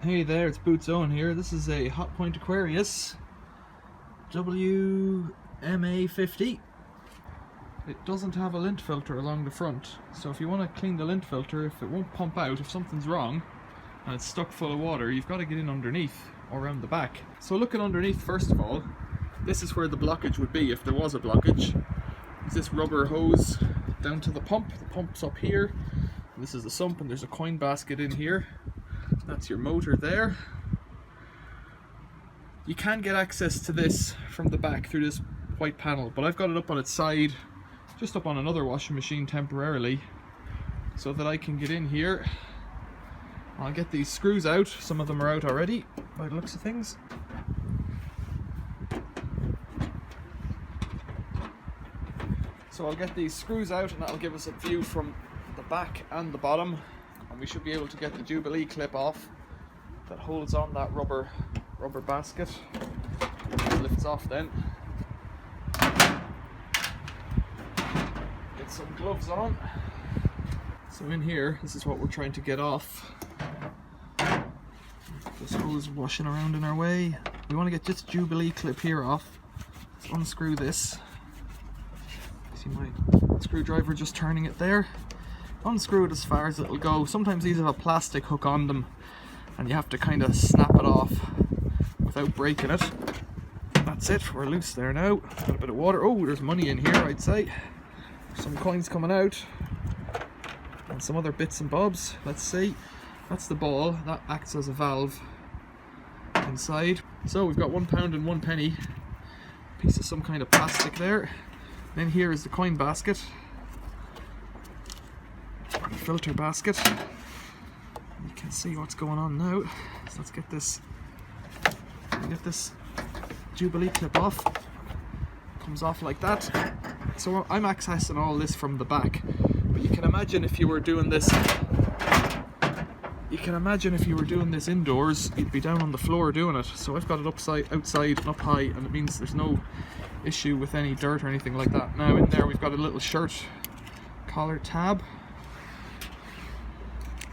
Hey there, it's Boots Owen here. This is a Hotpoint Aquarious WMA50. It doesn't have a lint filter along the front, so if you want to clean the lint filter, if it won't pump out, if something's wrong and it's stuck full of water, you've got to get in underneath or around the back. So looking underneath, first of all, this is where the blockage would be if there was a blockage. It's this rubber hose down to the pump. The pump's up here. This is the sump, and there's a coin basket in here. That's your motor there. You can get access to this from the back through this white panel, but I've got it up on its side, just up on another washing machine temporarily, so that I can get in here. I'll get these screws out. Some of them are out already by the looks of things. So I'll get these screws out, and that'll give us a view from the back and the bottom. And we should be able to get the Jubilee clip off that holds on that rubber basket. It lifts off then. Get some gloves on. So in here, this is what we're trying to get off. This hose washing around in our way. We want to get this Jubilee clip here off. Let's unscrew this. See my screwdriver just turning it there. Unscrew it as far as it'll go. Sometimes these have a plastic hook on them and you have to kind of snap it off without breaking it. That's it, we're loose there now. Got a bit of water. Oh, there's money in here, I'd say. Some coins coming out and some other bits and bobs. Let's see. That's the ball. That acts as a valve inside. So we've got £1 and 1 penny. Piece of some kind of plastic there. Then here is the coin basket. Filter basket. You can see what's going on now. So let's get this Jubilee clip off. Comes off like that. So I'm accessing all this from the back, but you can imagine if you were doing this indoors, you'd be down on the floor doing it. So I've got it outside and up high, and it means there's no issue with any dirt or anything like that. Now in there we've got a little shirt collar tab,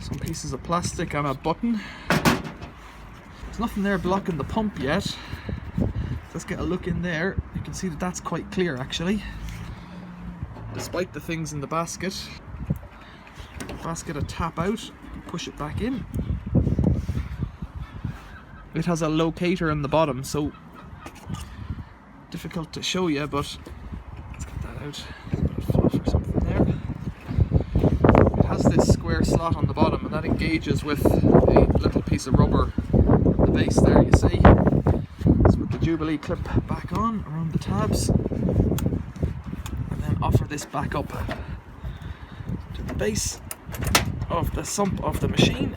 some pieces of plastic and a button. There's nothing there blocking the pump yet. Let's get a look in there. You can see that that's quite clear actually, despite the things in the basket. The basket a tap out, push it back in. It has a locator in the bottom, so difficult to show you, but let's get that out. A bit of fluff or something there. It has this square slot on the bottom, and that engages with a little piece of rubber on the base there, you see. Let's put the Jubilee clip back on around the tabs, and then offer this back up to the base of the sump of the machine.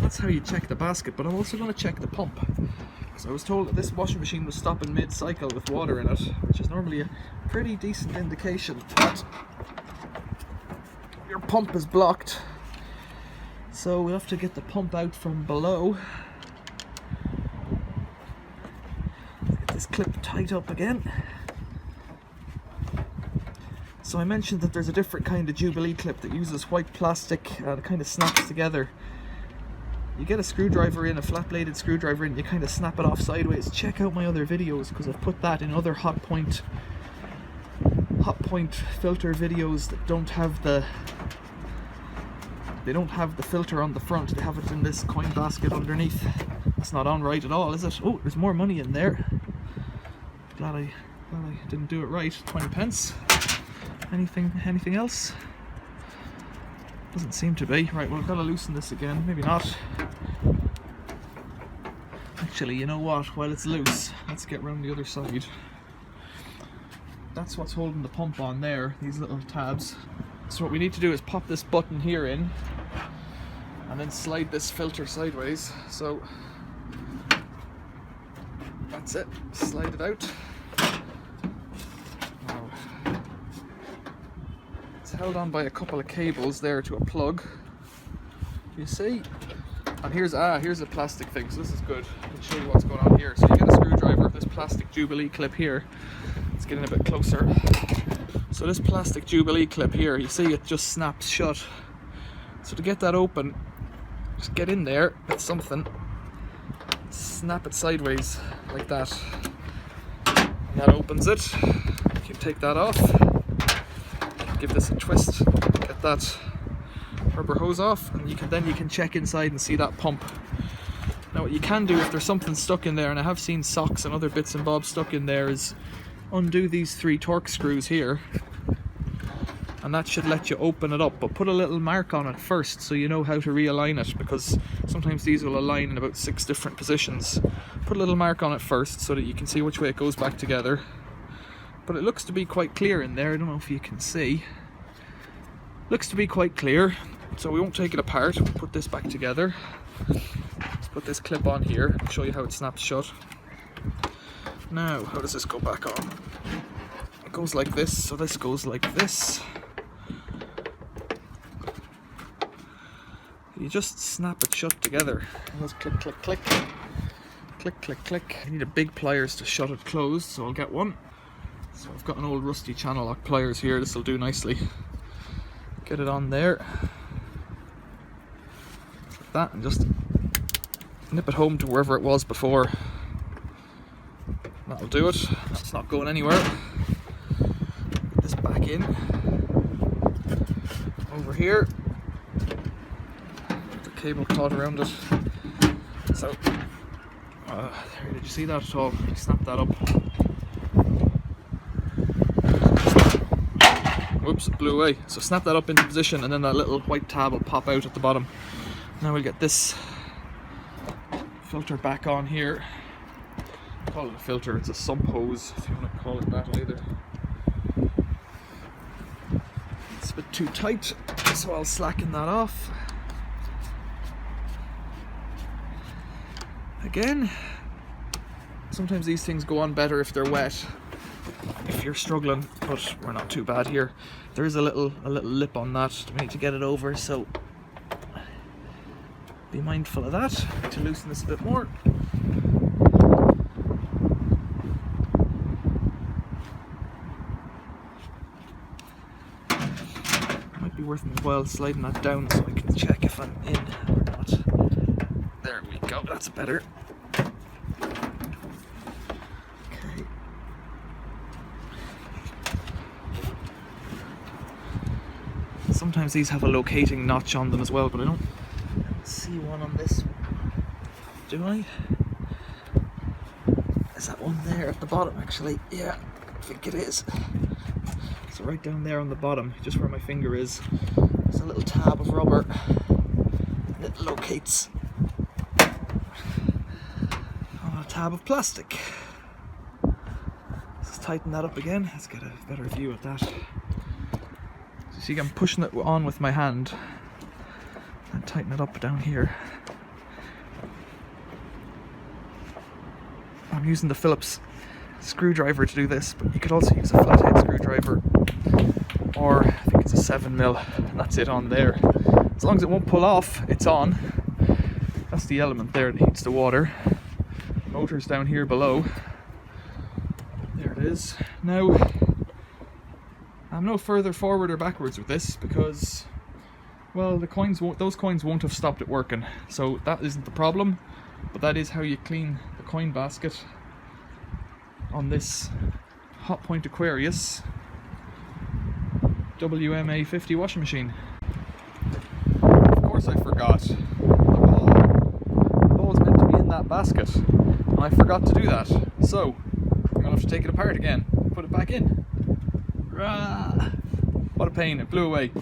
That's how you check the basket, but I'm also going to check the pump. So I was told that this washing machine was stopping mid-cycle with water in it, which is normally a pretty decent indication that your pump is blocked. So we'll have to get the pump out from below. Get this clip tight up again. So I mentioned that there's a different kind of Jubilee clip that uses white plastic and it kind of snaps together. You get a screwdriver in, a flat-bladed screwdriver in, you kind of snap it off sideways. Check out my other videos, because I've put that in other Hotpoint filter videos that don't have the filter on the front. They have it in this coin basket underneath. That's not on right at all, is it? Oh, there's more money in there. Glad I didn't do it right. 20 pence. Anything else? Doesn't seem to be. Right, well, I've got to loosen this again. Maybe not. Actually, you know what? While it's loose, let's get round the other side. That's what's holding the pump on there, these little tabs. So what we need to do is pop this button here in and then slide this filter sideways. So that's it. Slide it out. Now, it's held on by a couple of cables there to a plug. You see? And here's a plastic thing, so this is good. I'll show you what's going on here. So you get a screwdriver, this plastic Jubilee clip here. Let's get in a bit closer. So this plastic Jubilee clip here, you see it just snaps shut. So to get that open, just get in there with something, snap it sideways like that, and that opens it. You take that off, give this a twist, get that rubber hose off, and you can check inside and see that pump. Now what you can do if there's something stuck in there, and I have seen socks and other bits and bobs stuck in there, is undo these 3 Torx screws here, and that should let you open it up, but put a little mark on it first so you know how to realign it, because sometimes these will align in about 6 different positions. Put a little mark on it first so that you can see which way it goes back together. But it looks to be quite clear in there. I don't know if you can see. Looks to be quite clear, so we won't take it apart. We'll put this back together. Let's put this clip on here and show you how it snaps shut. Now, how does this go back on? It goes like this, so this goes like this. You just snap it shut together. And let's click, click, click. Click, click, click. I need a big pliers to shut it closed, so I'll get one. So I've got an old rusty channel lock pliers here. This will do nicely. Get it on there. Like that, and just nip it home to wherever it was before. That'll do it. That's not going anywhere. Get this back in. Over here. Cable caught around it. So, did you see that at all? Snap that up. Whoops, it blew away. So snap that up into position, and then that little white tab will pop out at the bottom. Now we'll get this filter back on here. Call it a filter, it's a sump hose if you want to call it that either. It's a bit too tight, so I'll slacken that off. Again, sometimes these things go on better if they're wet, if you're struggling, but we're not too bad here. There is a little lip on that we need to get it over, so be mindful of that. Need to loosen this a bit more. Might be worth my while sliding that down so I can check if I'm in or not. There we go, that's better. Okay. Sometimes these have a locating notch on them as well, but I don't see one on this one. Do I? Is that one there at the bottom actually? Yeah, I think it is. So right down there on the bottom, just where my finger is, there's a little tab of rubber and it locates on a tab of plastic. Let's tighten that up again. Let's get a better view at that. So you see I'm pushing it on with my hand and tighten it up down here. I'm using the Phillips screwdriver to do this, but you could also use a flathead screwdriver, or I think it's a 7mm, and that's it on there. As long as it won't pull off, it's on. That's the element there that heats the water. Motor's down here below. There it is. Now, I'm no further forward or backwards with this because, well, those coins won't have stopped it working, so that isn't the problem. But that is how you clean the coin basket on this Hotpoint Aquarious WMA50 washing machine. Of course I forgot. The ball's meant to be in that basket, and I forgot to do that. So, I'm gonna have to take it apart again, put it back in. Rah! What a pain, it blew away.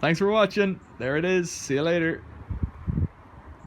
Thanks for watching. There it is. See you later.